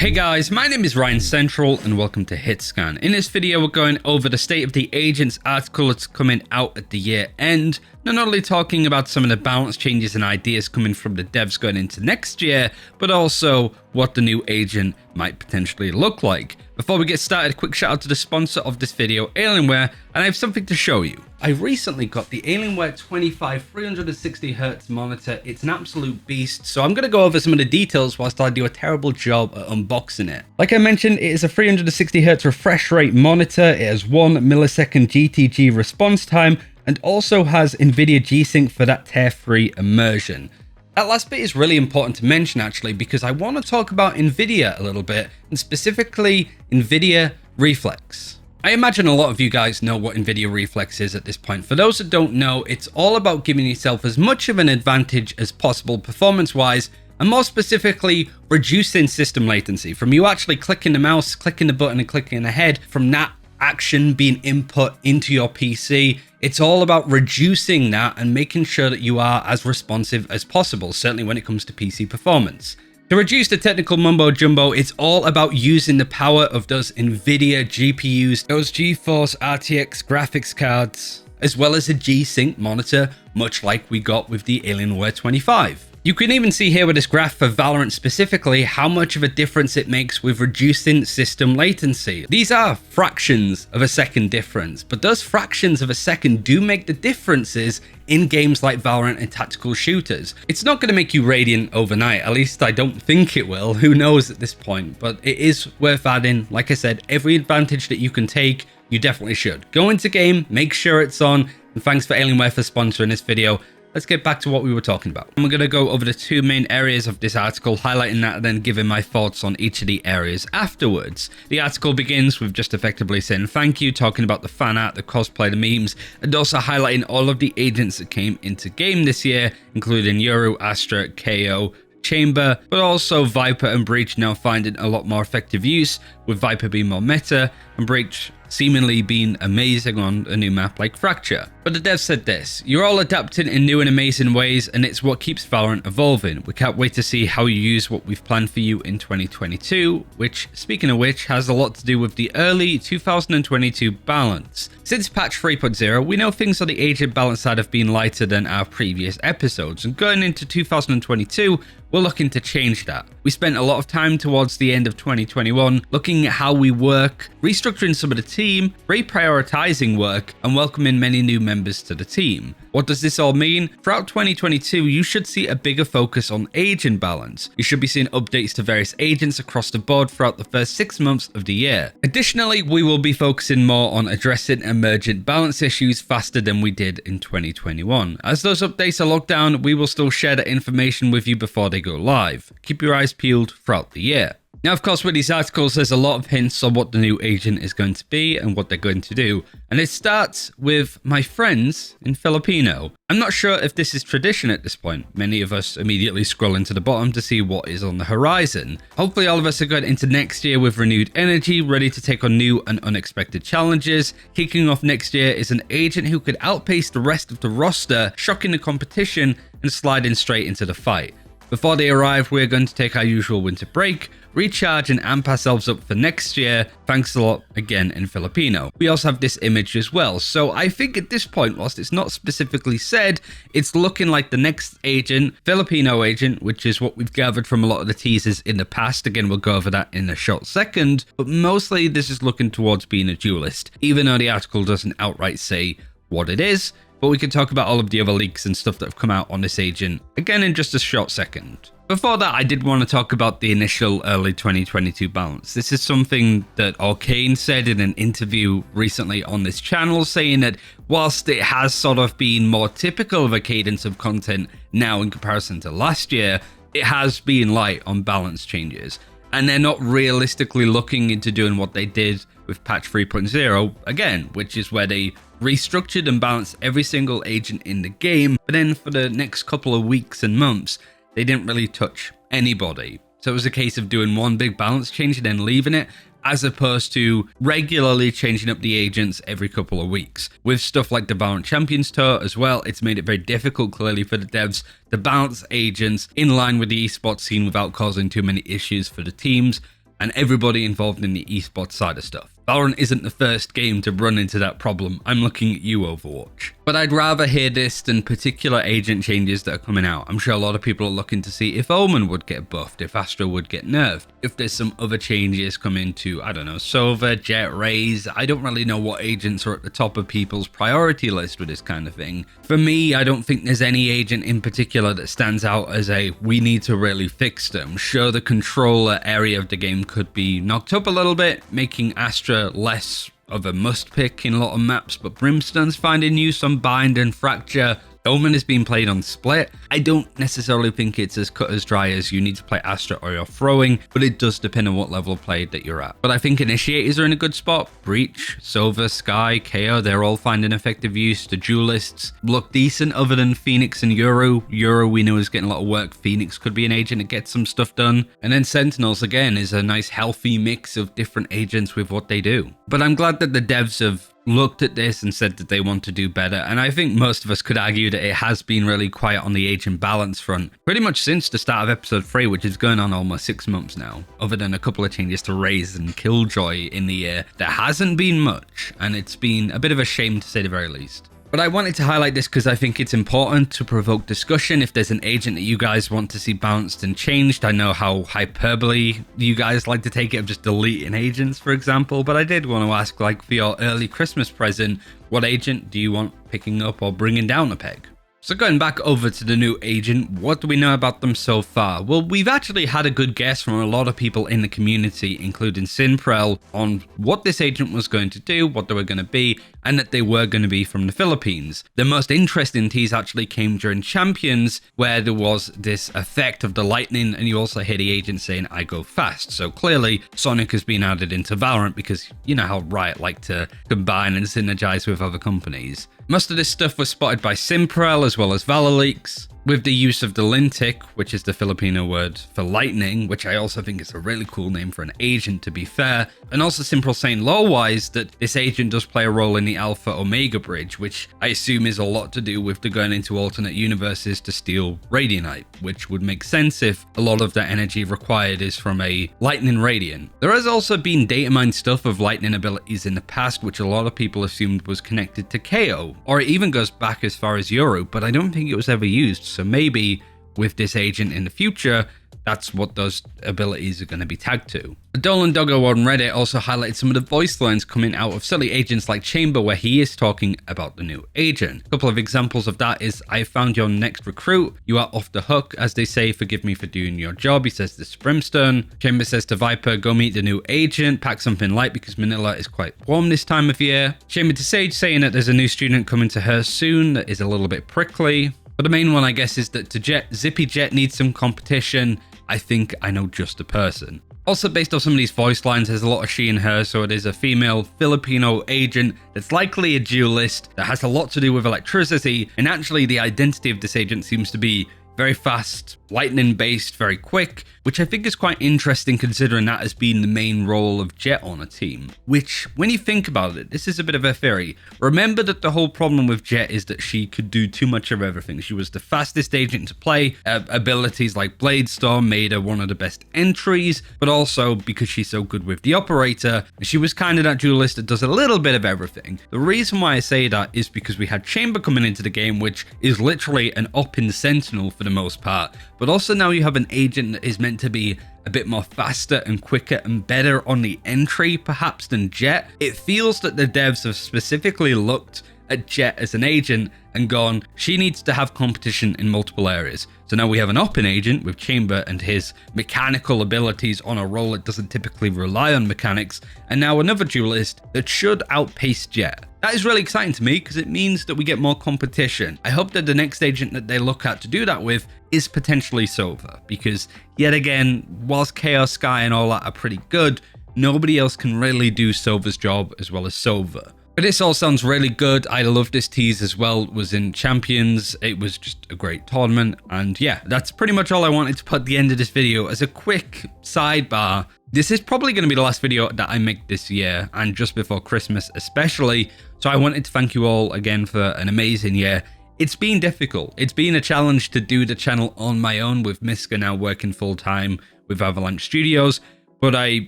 Hey guys, my name is RyanCentral and welcome to HitScan. In this video we're going over the State of the Agents article that's coming out at the year end. Not only talking about some of the balance changes and ideas coming from the devs going into next year, but also what the new agent might potentially look like. Before we get started, a quick shout out to the sponsor of this video, Alienware, and I have something to show you. I recently got the Alienware 25 360Hz monitor. It's an absolute beast, so I'm going to go over some of the details whilst I do a terrible job at unboxing it. Like I mentioned, it is a 360Hz refresh rate monitor. It has 1 millisecond GTG response time and also has NVIDIA G-Sync for that tear-free immersion. That last bit is really important to mention actually, because I want to talk about NVIDIA a little bit, and specifically NVIDIA Reflex. I imagine a lot of you guys know what NVIDIA Reflex is at this point. For those that don't know, it's all about giving yourself as much of an advantage as possible performance-wise, and more specifically, reducing system latency. From you actually clicking the mouse, clicking the button and clicking ahead, from that action being input into your PC, it's all about reducing that and making sure that you are as responsive as possible, certainly when it comes to PC performance. To reduce the technical mumbo jumbo, it's all about using the power of those NVIDIA GPUs, those GeForce RTX graphics cards, as well as a G-Sync monitor, much like we got with the Alienware 25. You can even see here with this graph for VALORANT specifically how much of a difference it makes with reducing system latency. These are fractions of a second difference, but those fractions of a second do make the differences in games like VALORANT and tactical shooters. It's not going to make you radiant overnight, at least I don't think it will, who knows at this point, but it is worth adding. Like I said, every advantage that you can take, you definitely should. Go into game, make sure it's on, and thanks for Alienware for sponsoring this video. Let's get back to what we were talking about. And we're going to go over the two main areas of this article, highlighting that and then giving my thoughts on each of the areas afterwards. The article begins with just effectively saying thank you, talking about the fan art, the cosplay, the memes, and also highlighting all of the agents that came into game this year, including Yoru, Astra, KO, Chamber, but also Viper and Breach now finding a lot more effective use, with Viper being more meta and Breach seemingly being amazing on a new map like Fracture. But the dev said this: "You're all adapting in new and amazing ways, and it's what keeps Valorant evolving. We can't wait to see how you use what we've planned for you in 2022, which, speaking of which, has a lot to do with the early 2022 balance. Since patch 3.0, we know things on the agent balance side have been lighter than our previous episodes, and going into 2022, we're looking to change that. We spent a lot of time towards the end of 2021 looking at how we work, restructuring some of the team, reprioritizing work, and welcoming many new members to the team. What does this all mean? Throughout 2022, you should see a bigger focus on agent balance. You should be seeing updates to various agents across the board throughout the first 6 months of the year. Additionally, we will be focusing more on addressing emergent balance issues faster than we did in 2021. As those updates are locked down, we will still share that information with you before they go live. Keep your eyes peeled throughout the year." Now, of course, with these articles, there's a lot of hints on what the new agent is going to be and what they're going to do. And it starts with "my friends" in Filipino. I'm not sure if this is tradition at this point. Many of us immediately scroll into the bottom to see what is on the horizon. Hopefully all of us are going into next year with renewed energy, ready to take on new and unexpected challenges. Kicking off next year is an agent who could outpace the rest of the roster, shocking the competition and sliding straight into the fight. Before they arrive, we're going to take our usual winter break, recharge and amp ourselves up for next year. Thanks a lot again in Filipino. We also have this image as well. So I think at this point, whilst it's not specifically said, it's looking like the next agent, Filipino agent, which is what we've gathered from a lot of the teasers in the past. Again, we'll go over that in a short second, but mostly this is looking towards being a duelist, even though the article doesn't outright say what it is. But we can talk about all of the other leaks and stuff that have come out on this agent again in just a short second. Before that, I did want to talk about the initial early 2022 balance. This is something that Arcane said in an interview recently on this channel, saying that whilst it has sort of been more typical of a cadence of content now in comparison to last year, it has been light on balance changes. And they're not realistically looking into doing what they did with patch 3.0 again, which is where they restructured and balanced every single agent in the game, but then for the next couple of weeks and months, they didn't really touch anybody. So it was a case of doing one big balance change and then leaving it, as opposed to regularly changing up the agents every couple of weeks. With stuff like the VALORANT Champions Tour as well, it's made it very difficult clearly for the devs to balance agents in line with the esports scene without causing too many issues for the teams. and everybody involved in the esports side of stuff. Valorant isn't the first game to run into that problem. I'm looking at you, Overwatch. But I'd rather hear this than particular agent changes that are coming out. I'm sure a lot of people are looking to see if Omen would get buffed, if Astra would get nerfed, if there's some other changes coming to, I don't know, Sova, Jet, Raze. I don't really know what agents are at the top of people's priority list with this kind of thing. For me, I don't think there's any agent in particular that stands out as a, we need to really fix them. Sure, the controller area of the game could be knocked up a little bit, making Astra less of a must pick in a lot of maps, but Brimstone's finding use on Bind and Fracture. Omen is being played on Split. I don't necessarily think it's as cut as dry as you need to play Astra or you're throwing, but it does depend on what level of play that you're at. But I think Initiators are in a good spot. Breach, Sova, Sky, KO, they're all finding effective use. The Duelists look decent other than Phoenix and Euro. Euro we know is getting a lot of work. Phoenix could be an agent that gets some stuff done. And then Sentinels again is a nice healthy mix of different agents with what they do. But I'm glad that the devs have looked at this and said that they want to do better, and I think most of us could argue that it has been really quiet on the agent balance front pretty much since the start of episode 3, which is going on almost 6 months now. Other than a couple of changes to Raze and Killjoy in the year, there hasn't been much, and it's been a bit of a shame to say the very least. But I wanted to highlight this because I think it's important to provoke discussion. If there's an agent that you guys want to see balanced and changed, I know how hyperbole you guys like to take it of just deleting agents, for example, but I did want to ask, like, for your early Christmas present, what agent do you want picking up or bringing down a peg? So going back over to the new agent, what do we know about them so far? Well, we've actually had a good guess from a lot of people in the community, including Sinprel, on what this agent was going to do, what they were going to be, and that they were going to be from the Philippines. The most interesting tease actually came during Champions, where there was this effect of the lightning, and you also hear the agent saying, I go fast. So clearly, Sonic has been added into Valorant because you know how Riot like to combine and synergize with other companies. Most of this stuff was spotted by Simprel as well as ValorLeaks, with the use of the Lintic, which is the Filipino word for lightning, which I also think is a really cool name for an agent, to be fair, and also Simprel saying lore-wise that this agent does play a role in the Alpha Omega bridge, which I assume is a lot to do with the going into alternate universes to steal Radianite, which would make sense if a lot of the energy required is from a lightning radiant. There has also been data mined stuff of lightning abilities in the past, which a lot of people assumed was connected to KO, or it even goes back as far as Euro, but I don't think it was ever used. So maybe with this agent in the future, that's what those abilities are going to be tagged to. Dolan Doggo on Reddit also highlighted some of the voice lines coming out of silly agents like Chamber, where he is talking about the new agent. A couple of examples of that is, I found your next recruit, you are off the hook, as they say, forgive me for doing your job. He says this to Brimstone. Chamber says to Viper, go meet the new agent, pack something light because Manila is quite warm this time of year. Chamber to Sage saying that there's a new student coming to her soon that is a little bit prickly. But the main one, I guess, is that to Jet, Zippy Jet needs some competition. I think I know just a person. Also, based off some of these voice lines, there's a lot of she and her, so it is a female Filipino agent that's likely a duelist that has a lot to do with electricity, and actually the identity of this agent seems to be very fast, lightning based, very quick, which I think is quite interesting considering that has been the main role of Jet on a team. Which, when you think about it, this is a bit of a theory. Remember that the whole problem with Jet is that she could do too much of everything. She was the fastest agent to play. Abilities like Blade Storm made her one of the best entries, but also because she's so good with the operator, she was kind of that duelist that does a little bit of everything. The reason why I say that is because we had Chamber coming into the game, which is literally an up-in Sentinel for the most part, but also now you have an agent that is meant to be a bit more faster and quicker and better on the entry perhaps than Jet. It feels that the devs have specifically looked at Jet as an agent and gone, she needs to have competition in multiple areas. So now we have an up-in agent with Chamber and his mechanical abilities on a role that doesn't typically rely on mechanics, and now another duelist that should outpace Jet. That is really exciting to me because it means that we get more competition. I hope that the next agent that they look at to do that with is potentially Sova, because yet again, whilst Chaos Sky and all that are pretty good, nobody else can really do Sova's job as well as Sova. But this all sounds really good. I love this tease as well. It was in Champions. It was just a great tournament. And yeah, that's pretty much all I wanted to put at the end of this video. As a quick sidebar, this is probably going to be the last video that I make this year, and just before Christmas especially. So I wanted to thank you all again for an amazing year. It's been difficult. It's been a challenge to do the channel on my own with Miska now working full time with Avalanche Studios. but I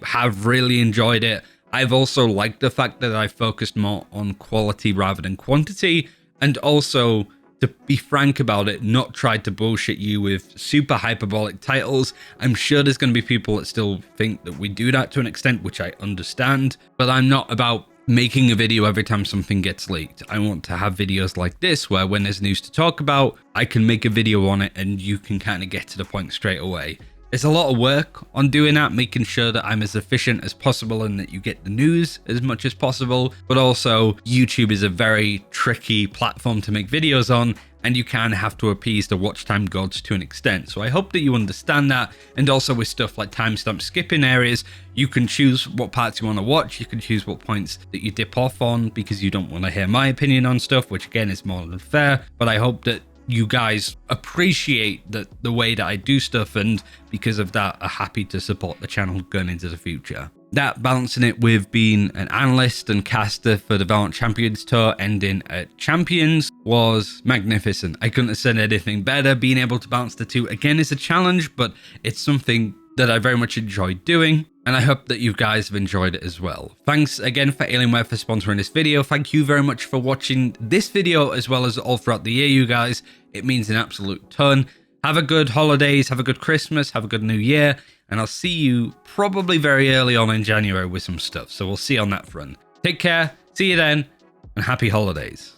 have really enjoyed it. I've also liked the fact that I focused more on quality rather than quantity, and also, to be frank about it, not tried to bullshit you with super hyperbolic titles. I'm sure there's going to be people that still think that we do that to an extent, which I understand, but I'm not about making a video every time something gets leaked. I want to have videos like this where when there's news to talk about, I can make a video on it and you can kind of get to the point straight away. There's a lot of work on doing that, making sure that I'm as efficient as possible and that you get the news as much as possible. But also, YouTube is a very tricky platform to make videos on, and you can have to appease the watch time gods to an extent. So I hope that you understand that. And also with stuff like timestamp skipping areas, you can choose what parts you want to watch. You can choose what points that you dip off on because you don't want to hear my opinion on stuff, which again is more than fair. But I hope that you guys appreciate the way that I do stuff, and because of that are happy to support the channel going into the future. That, balancing it with being an analyst and caster for the VALORANT Champions Tour ending at Champions, was magnificent. I couldn't have said anything better. Being able to balance the two again is a challenge, but it's something that I very much enjoy doing, and I hope that you guys have enjoyed it as well. Thanks again for Alienware for sponsoring this video. Thank you very much for watching this video as well as all throughout the year, you guys. It means an absolute ton. Have a good holidays, have a good Christmas, have a good New Year, and I'll see you probably very early on in January with some stuff. So we'll see you on that front. Take care, see you then, and happy holidays.